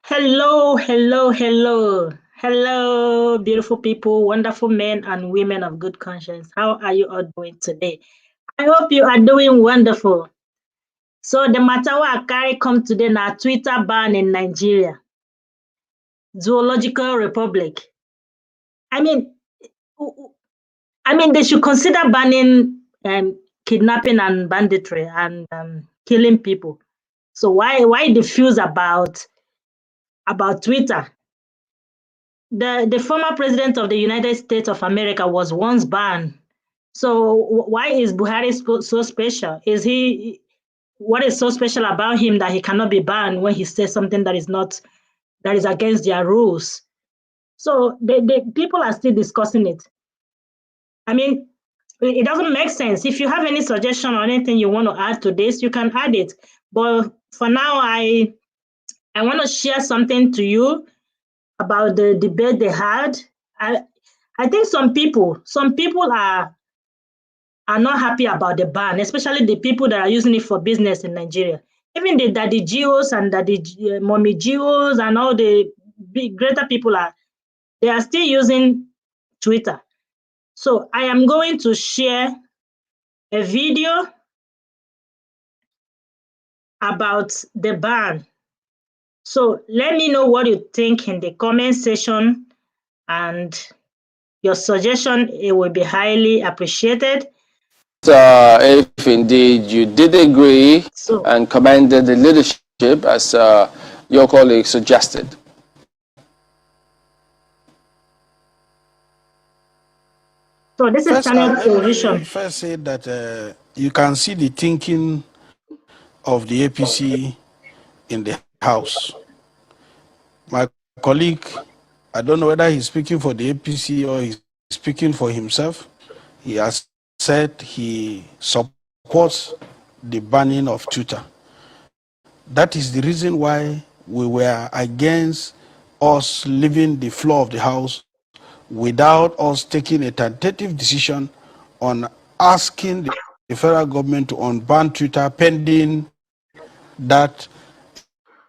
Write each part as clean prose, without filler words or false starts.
Hello, hello, hello. Hello, beautiful people, wonderful men and women of good conscience. How are you all doing today? I hope you are doing wonderful. So the matter wey I carry come today na Twitter ban in Nigeria, Zoological Republic. I mean, they should consider banning kidnapping and banditry and killing people. So why the fuse about Twitter? The former president of the United States of America was once banned. So why is Buhari so special? What is so special about him that he cannot be banned when he says something that is against their rules? So the people are still discussing it. I mean, it doesn't make sense. If you have any suggestion or anything you want to add to this, you can add it. But for now, I want to share something to you about the debate they had. I think some people are not happy about the ban, especially the people that are using it for business in Nigeria. Even the daddy geos and daddy mommy geos and all the big greater people they are still using Twitter. So I am going to share a video about the ban. So let me know what you think in the comment section, and your suggestion, it will be highly appreciated. If indeed you did agree So, and commended the leadership as your colleague suggested. so this is channel television. Let me first say that you can see the thinking of the APC in the House. My colleague, I don't know whether he's speaking for the APC or he's speaking for himself. He has said he supports the banning of Twitter. That is the reason why we were against us leaving the floor of the House without us taking a tentative decision on asking the federal government to unban Twitter pending that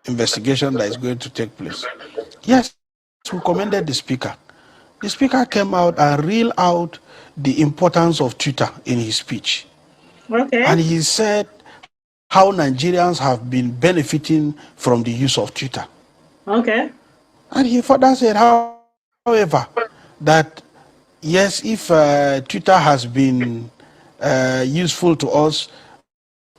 investigation that is going to take place. Yes, we commended the speaker. The speaker came out and reeled out the importance of Twitter in his speech. Okay. And he said how Nigerians have been benefiting from the use of Twitter. Okay. And he further said, however, that yes, if Twitter has been useful to us,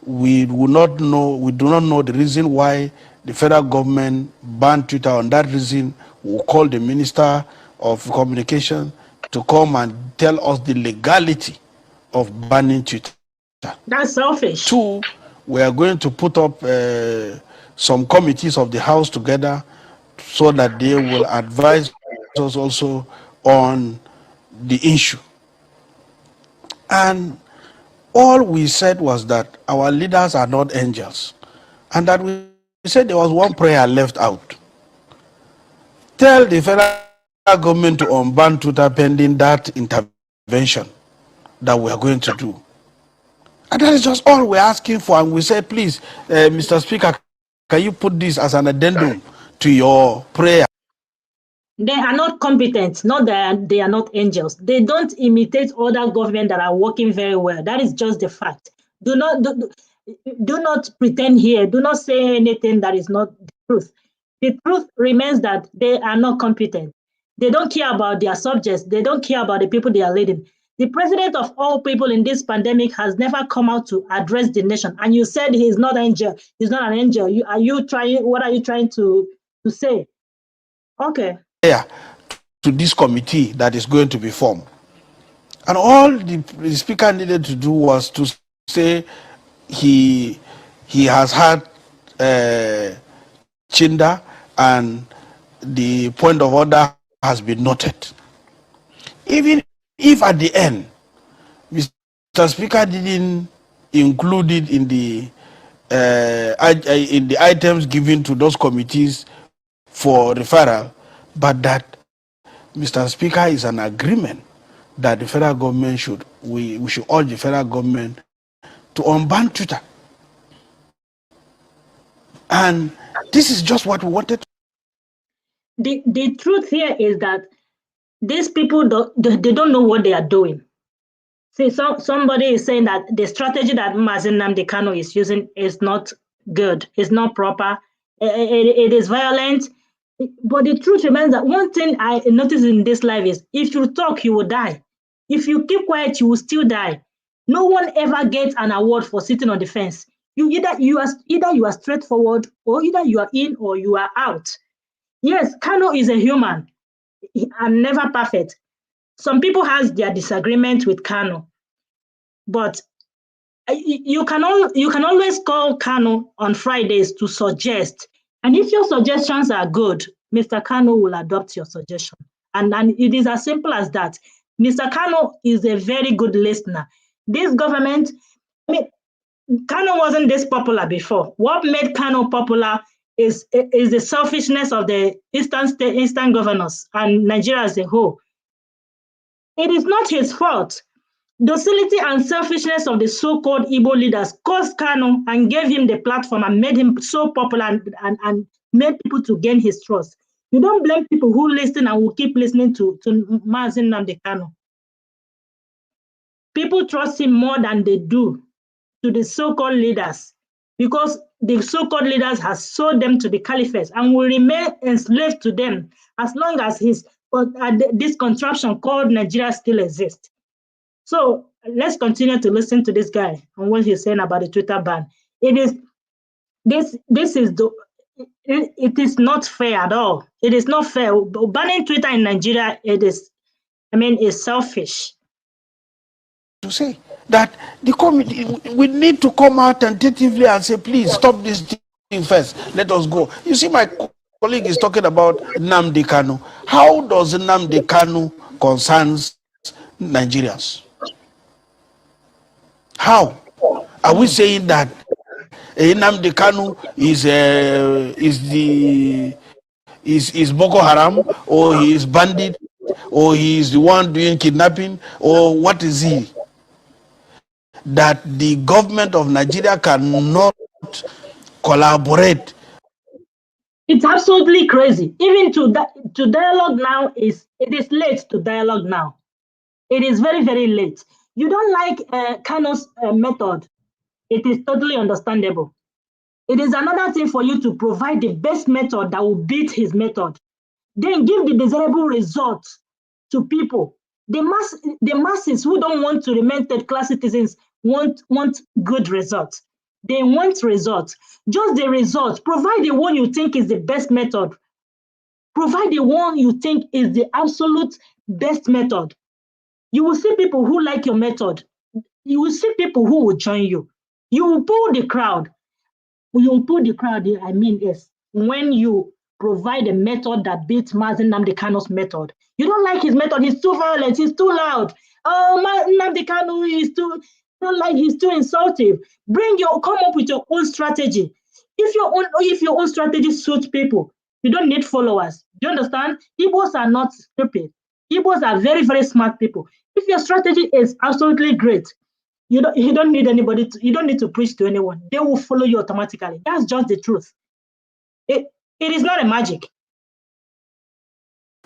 we do not know the reason why the federal government banned Twitter. On that reason, we'll call the Minister of Communication to come and tell us the legality of banning Twitter. That's selfish. Two, we are going to put up some committees of the House together so that they will advise us also on the issue. And all we said was that our leaders are not angels, and that we said there was one prayer left out. Tell the federal government to unban Twitter pending that intervention that we are going to do. And that is just all we're asking for. And we said, please, Mr. Speaker, can you put this as an addendum to your prayer? They are not competent, not that they are not angels. They don't imitate other government that are working very well. That is just the fact. Do not pretend here. Do not say anything that is not the truth. The truth remains that they are not competent. They don't care about their subjects. They don't care about the people they are leading. The president of all people in this pandemic has never come out to address the nation. And you said he's not an angel. He's not an angel. What are you trying to say? Okay. To this committee that is going to be formed. And all the speaker needed to do was to say he has had Chinda and the point of order has been noted. Even if at the end, Mr. Speaker didn't include it in the items given to those committees for referral, but that Mr. Speaker is an agreement that the federal government we should urge the federal government to unban Twitter. And this is just what we wanted the truth here is that these people they don't know what they are doing. See, somebody is saying that the strategy that Mazen Nnamdi Kanu is using is not good, it's not proper, it is violent. But the truth remains that one thing I notice in this life is if you talk, you will die. If you keep quiet, you will still die. No one ever gets an award for sitting on the fence. Either you are straightforward, or either you are in or you are out. Yes, Kanu is a human. I'm never perfect. Some people has their disagreement with Kanu, but you can always call Kanu on Fridays to suggest, and if your suggestions are good, Mr. Kanu will adopt your suggestion, and it is as simple as that. Mr. Kanu is a very good listener. This government, Kanu wasn't this popular before. What made Kanu popular is the selfishness of the Eastern governors and Nigeria as a whole. It is not his fault. Docility and selfishness of the so-called Igbo leaders caused Kanu and gave him the platform and made him so popular and made people to gain his trust. You don't blame people who listen and will keep listening to Mazen Nnamdi Kanu. People trust him more than they do to the so-called leaders, because the so-called leaders has sold them to the caliphate and will remain enslaved to them as long as this contraption called Nigeria still exists. So let's continue to listen to this guy and what he's saying about the Twitter ban. It is not fair at all. It is not fair. Banning Twitter in Nigeria, is selfish. To say that the committee, we need to come out tentatively and say, please stop this thing first. Let us go. You see, my colleague is talking about Nnamdi Kanu. How does Nnamdi Kanu concerns Nigerians? How are we saying that Nnamdi Kanu is Boko Haram, or he is bandit, or he is the one doing kidnapping, or what is he? That the government of Nigeria cannot collaborate. It's absolutely crazy. Even to dialogue now it is late to dialogue now. It is very, very late. You don't like Kanu's method. It is totally understandable. It is another thing for you to provide the best method that will beat his method. Then give the desirable results to people. The masses who don't want to remain third-class citizens want good results. They want results. Just the results. Provide the one you think is the best method. Provide the one you think is the absolute best method. You will see people who like your method. You will see people who will join you. You will pull the crowd. You will pull the crowd, is when you provide a method that beats Mazen Nnamdi Kanu's method. You don't like his method, he's too violent, he's too loud. Oh, Nnamdi Kanu he's too insultive. Come up with your own strategy. If your own strategy suits people, you don't need followers. Do you understand? Igbos are not stupid. Igbos are very, very smart people. If your strategy is absolutely great, you don't need anybody you don't need to preach to anyone. They will follow you automatically. That's just the truth. It is not a magic.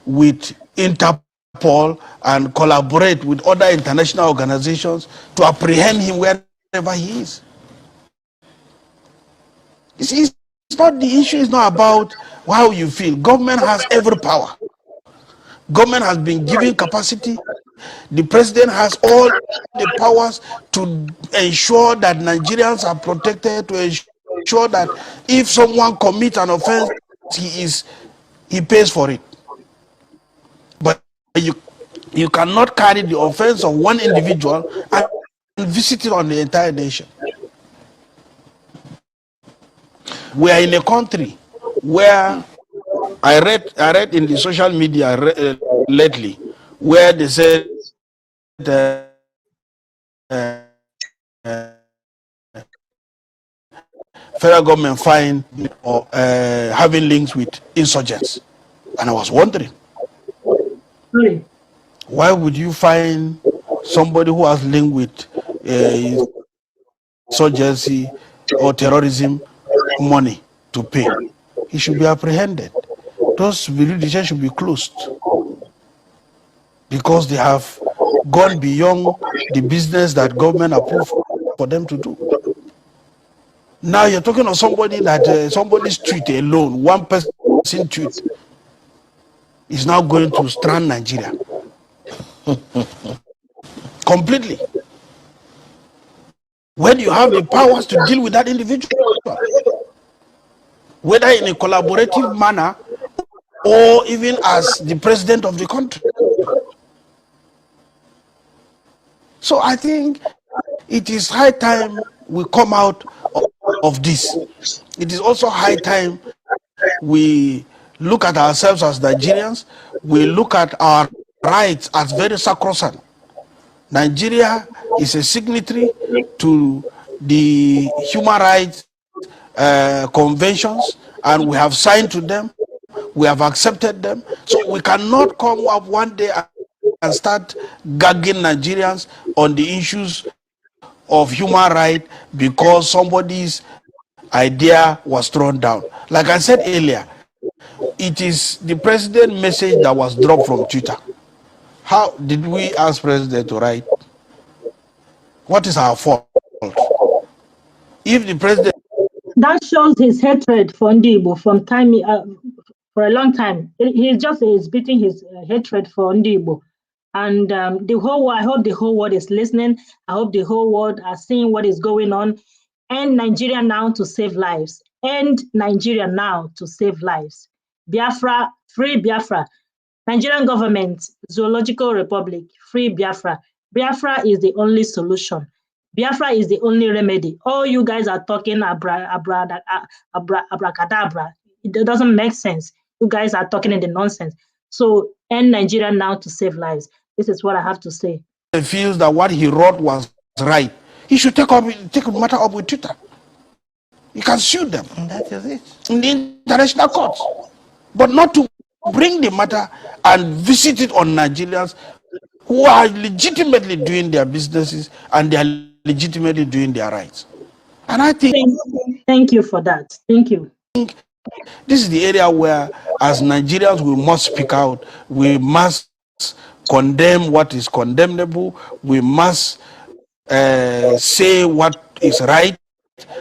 With Interpol and collaborate with other international organizations to apprehend him wherever he is. You see, the issue is not about how you feel. Government has every power. Government has been given capacity. The president has all the powers to ensure that Nigerians are protected, to ensure that if someone commits an offense, he pays for it. But you cannot carry the offense of one individual and visit it on the entire nation. We are in a country where I read in the social media lately, where they said federal government fine or having links with insurgents, and I was wondering, why would you find somebody who has linked with insurgency or terrorism money to pay? He should be apprehended. those jurisdictions should be closed because they have gone beyond the business that government approved for them to do. Now you're talking of somebody that somebody's tweet alone, one person tweet, is now going to strand Nigeria completely. When you have the powers to deal with that individual, whether in a collaborative manner or even as the president of the country. So I think it is high time we come out of this. It is also high time we look at ourselves as Nigerians. We look at our rights as very sacrosanct. Nigeria is a signatory to the human rights conventions, and we have signed to them. We have accepted them. So we cannot come up one day and start gagging Nigerians on the issues of human rights because somebody's idea was thrown down. Like I said earlier, it is the president's message that was dropped from Twitter. How did we ask president to write? What is our fault? If the president... That shows his hatred for Ndibo from time, for a long time. He just is beating his hatred for Ndibo. And the whole world, I hope the whole world is listening. I hope the whole world are seeing what is going on. End Nigeria now to save lives. End Nigeria now to save lives. Biafra, free Biafra. Nigerian government, Zoological Republic, free Biafra. Biafra is the only solution. Biafra is the only remedy. All you guys are talking abracadabra. It doesn't make sense. You guys are talking in the nonsense. So end Nigeria now to save lives. This is what I have to say. He feels that what he wrote was right. He should take the matter up with Twitter. He can sue them. And that is it. In the international courts. But not to bring the matter and visit it on Nigerians who are legitimately doing their businesses and they are legitimately doing their rights. And I think... Thank you for that. Thank you. This is the area where, as Nigerians, we must speak out. We must condemn what is condemnable. We must say what is right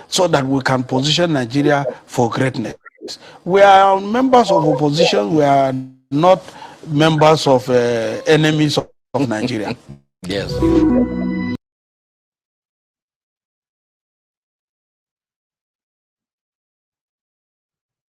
so that we can position Nigeria for greatness. We are members of opposition. We are not members of enemies of Nigeria. Yes.